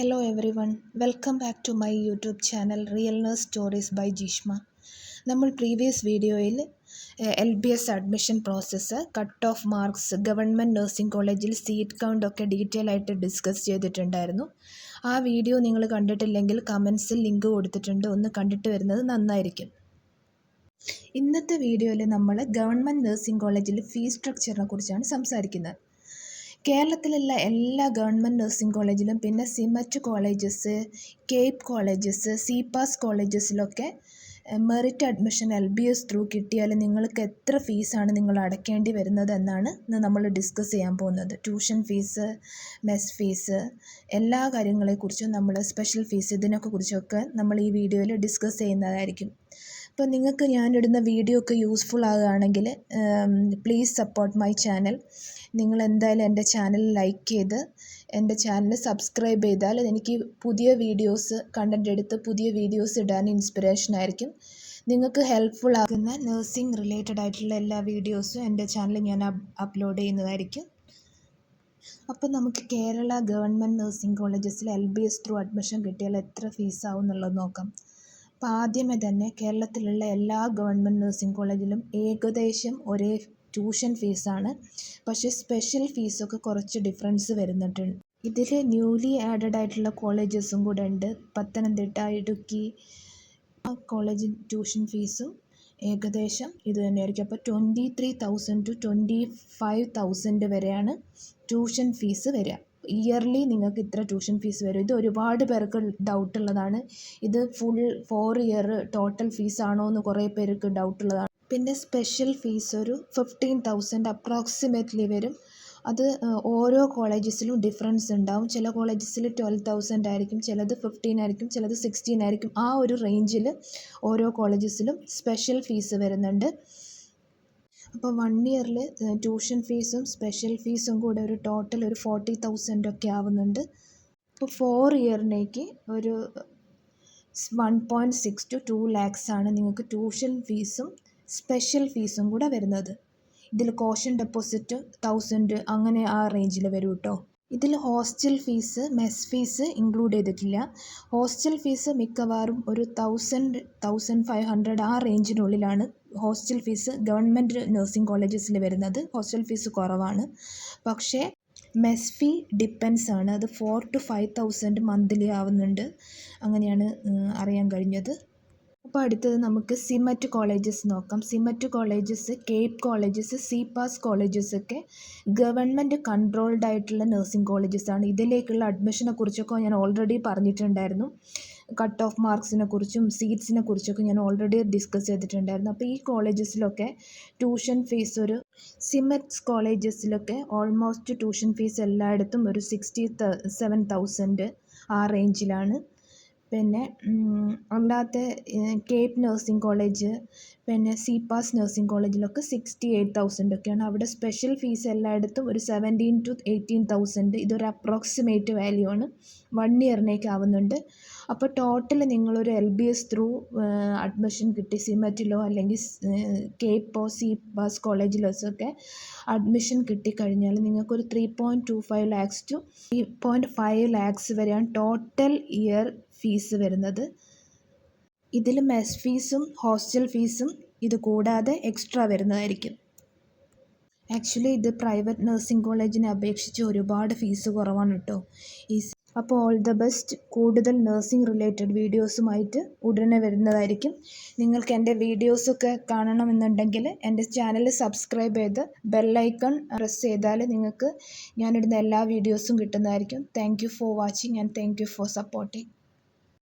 Hello everyone, welcome back to my YouTube channel Real Nurse Stories by Jishma. നമ്മൾ previous വീഡിയോയിൽ LBS admission process, cut off marks, government nursing കോളേജിൽ seat count ഒക്കെ detail ആയിട്ട് discuss ചെയ്തിട്ടുണ്ടായിരുന്നു. ആ video നിങ്ങൾ കണ്ടിട്ടില്ലെങ്കിൽ കമൻസിൽ ലിങ്ക് കൊടുത്തിട്ടുണ്ട്, ഒന്ന് കണ്ടിട്ട് വരുന്നത് നന്നായിരിക്കും. ഇന്നത്തെ വീഡിയോയിൽ നമ്മൾ ഗവൺമെൻറ് നഴ്സിംഗ് കോളേജിൽ ഫീസ് സ്ട്രക്ചറിനെ കുറിച്ചാണ് സംസാരിക്കുന്നത്. കേരളത്തിലുള്ള എല്ലാ ഗവൺമെൻറ് നഴ്സിംഗ് കോളേജിലും പിന്നെ C-MET colleges, Cape colleges, സിപാസ് കോളേജസിലൊക്കെ merit admission LBS through കിട്ടിയാൽ നിങ്ങൾക്ക് എത്ര ഫീസാണ് നിങ്ങൾ അടയ്ക്കേണ്ടി വരുന്നത് എന്നാണ് നമ്മൾ ഡിസ്കസ് ചെയ്യാൻ പോകുന്നത്. ട്യൂഷൻ ഫീസ്, മെസ് ഫീസ്, എല്ലാ കാര്യങ്ങളെക്കുറിച്ചും നമ്മൾ സ്പെഷ്യൽ ഫീസ് ഇതിനൊക്കെ കുറിച്ചൊക്കെ നമ്മൾ ഈ വീഡിയോയിൽ ഡിസ്കസ് ചെയ്യുന്നതായിരിക്കും. അപ്പോൾ നിങ്ങൾക്ക് ഞാനിടുന്ന വീഡിയോ ഒക്കെ യൂസ്ഫുൾ ആകുകയാണെങ്കിൽ പ്ലീസ് സപ്പോർട്ട് മൈ ചാനൽ. നിങ്ങൾ എന്തായാലും എൻ്റെ ചാനൽ ലൈക്ക് ചെയ്ത് എൻ്റെ ചാനൽ സബ്സ്ക്രൈബ് ചെയ്താൽ എനിക്ക് പുതിയ വീഡിയോസ് കണ്ടൻറ് എടുത്ത് പുതിയ വീഡിയോസ് ഇടാൻ ഇൻസ്പിറേഷൻ ആയിരിക്കും. നിങ്ങൾക്ക് ഹെൽപ്ഫുൾ ആകുന്ന നഴ്സിംഗ് റിലേറ്റഡ് ആയിട്ടുള്ള എല്ലാ വീഡിയോസും എൻ്റെ ചാനലിൽ ഞാൻ അപ്ലോഡ് ചെയ്യുന്നതായിരിക്കും. അപ്പോൾ നമുക്ക് കേരള ഗവൺമെൻറ് നഴ്സിംഗ് കോളേജസിൽ LBS ത്രൂ അഡ്മിഷൻ കിട്ടിയാൽ എത്ര ഫീസാവും എന്നുള്ളത് നോക്കാം. അപ്പോൾ ആദ്യമേ തന്നെ കേരളത്തിലുള്ള എല്ലാ ഗവൺമെൻറ് നഴ്സിംഗ് കോളേജിലും ഏകദേശം ഒരേ ട്യൂഷൻ ഫീസാണ്. പക്ഷേ സ്പെഷ്യൽ ഫീസൊക്കെ കുറച്ച് ഡിഫറൻസ് വരുന്നുണ്ട്. ഇതിൽ ന്യൂലി ആഡഡ് ആയിട്ടുള്ള കോളേജസും കൂടെ ഉണ്ട്. പത്തനംതിട്ട, ഇടുക്കി ആ കോളേജ് ട്യൂഷൻ ഫീസും ഏകദേശം ഇത് തന്നെയായിരിക്കും. അപ്പോൾ 23,000 to 25,000 വരെയാണ് ട്യൂഷൻ ഫീസ് വരിക. ഇയർലി നിങ്ങൾക്ക് ഇത്ര ട്യൂഷൻ ഫീസ് വരും. ഇത് ഒരുപാട് പേർക്ക് ഡൗട്ടുള്ളതാണ്. ഇത് ഫുൾ 4 ഇയർ ടോട്ടൽ ഫീസാണോ എന്ന് കുറേ പേർക്ക് ഡൗട്ടുള്ളതാണ്. പിന്നെ സ്പെഷ്യൽ ഫീസ് ഒരു 15,000 അപ്രോക്സിമേറ്റ്ലി വരും. അത് ഓരോ കോളേജസിലും ഡിഫറൻസ് ഉണ്ടാവും. ചില കോളേജസിൽ 12,000 ആയിരിക്കും, ചിലത് 15 ആയിരിക്കും, ചിലത് 16 ആയിരിക്കും. ആ ഒരു റേഞ്ചിൽ ഓരോ കോളേജസിലും സ്പെഷ്യൽ ഫീസ് വരുന്നുണ്ട്. അപ്പോൾ 1 ഇയറിൽ ട്യൂഷൻ ഫീസും സ്പെഷ്യൽ ഫീസും കൂടെ ഒരു ടോട്ടൽ ഒരു 40,000 ഒക്കെ ആവുന്നുണ്ട്. അപ്പോൾ 4 ഇയറിനേക്ക് ഒരു 1.6 to 2 lakhs ആണ് നിങ്ങൾക്ക് ട്യൂഷൻ ഫീസും സ്പെഷ്യൽ ഫീസും കൂടെ വരുന്നത്. ഇതിൽ കോഷൻ ഡെപ്പോസിറ്റ് 1,000 അങ്ങനെ ആ റേഞ്ചിൽ വരും കേട്ടോ. ഇതിൽ hostel fees, mess fees include ചെയ്തിട്ടില്ല. ഹോസ്റ്റൽ ഫീസ് മിക്കവാറും ഒരു 1,000-1,500 ആ റേഞ്ചിനുള്ളിലാണ് ഹോസ്റ്റൽ ഫീസ് ഗവൺമെൻറ് നഴ്സിംഗ് കോളേജസിൽ വരുന്നത്. ഹോസ്റ്റൽ ഫീസ് കുറവാണ്. പക്ഷേ മെസ് ഫീ ഡിപ്പെൻസ് ആണ്. അത് 4,000 to 5,000 മന്ത്ലി ആവുന്നുണ്ട്. അങ്ങനെയാണ് അറിയാൻ കഴിഞ്ഞത്. അപ്പോൾ അടുത്തത് നമുക്ക് സിമറ്റ് കോളേജസ് നോക്കാം. C-MET colleges, Cape colleges, സിപാസ് colleges ഒക്കെ ഗവൺമെൻറ് കൺട്രോൾഡ് ആയിട്ടുള്ള നഴ്സിംഗ് കോളേജസാണ്. ഇതിലേക്കുള്ള അഡ്മിഷനെ കുറിച്ചൊക്കെ ഞാൻ ഓൾറെഡി പറഞ്ഞിട്ടുണ്ടായിരുന്നു. കട്ട് ഓഫ് മാർക്സിനെ കുറിച്ചും സീറ്റ്സിനെ കുറിച്ചൊക്കെ ഞാൻ ഓൾറെഡി ഡിസ്കസ് ചെയ്തിട്ടുണ്ടായിരുന്നു. അപ്പോൾ ഈ കോളേജസിലൊക്കെ ട്യൂഷൻ ഫീസ് ഒരു സിമറ്റ്സ് കോളേജസിലൊക്കെ ഓൾമോസ്റ്റ് ട്യൂഷൻ ഫീസ് എല്ലായിടത്തും ഒരു 67,000 ആ റേഞ്ചിലാണ്. പിന്നെ അല്ലാത്ത കേപ്പ് നഴ്സിംഗ് കോളേജ്, പിന്നെ സിപാസ് നഴ്സിംഗ് കോളേജിലൊക്കെ 68,000 ഒക്കെയാണ്. അവിടെ സ്പെഷ്യൽ ഫീസ് എല്ലായിടത്തും ഒരു 17,000 to 18,000. ഇതൊരു അപ്രോക്സിമേറ്റ് വാല്യൂ ആണ്. 1 ഇയറിനേക്ക് ആവുന്നുണ്ട്. അപ്പോൾ ടോട്ടൽ നിങ്ങളൊരു LBS ത്രൂ അഡ്മിഷൻ കിട്ടി സിമറ്റിലോ അല്ലെങ്കിൽ കേപ്പോ സിപാസ് കോളേജിലോസൊക്കെ അഡ്മിഷൻ കിട്ടിക്കഴിഞ്ഞാൽ നിങ്ങൾക്കൊരു 3.25 lakhs to 3.5 lakhs വരെയാണ് ടോട്ടൽ ഇയർ ഫീസ് വരുന്നത്. ഇതിൽ മെസ് ഫീസും ഹോസ്റ്റൽ ഫീസും ഇത് കൂടാതെ എക്സ്ട്രാ വരുന്നതായിരിക്കും. ആക്ച്വലി ഇത് പ്രൈവറ്റ് നഴ്സിംഗ് കോളേജിനെ അപേക്ഷിച്ച് ഒരുപാട് ഫീസ് കുറവാണ് കേട്ടോ. അപ്പോൾ ഓൾ ദ ബെസ്റ്റ്. കൂടുതൽ നഴ്സിംഗ് റിലേറ്റഡ് വീഡിയോസുമായിട്ട് ഉടനെ വരുന്നതായിരിക്കും. നിങ്ങൾക്ക് എൻ്റെ വീഡിയോസൊക്കെ കാണണമെന്നുണ്ടെങ്കിൽ എൻ്റെ ചാനൽ സബ്സ്ക്രൈബ് ചെയ്ത് ബെല്ലൈക്കൺ പ്രസ് ചെയ്താൽ നിങ്ങൾക്ക് ഞാനിടുന്ന എല്ലാ വീഡിയോസും കിട്ടുന്നതായിരിക്കും. Thank you for watching and thank you for supporting.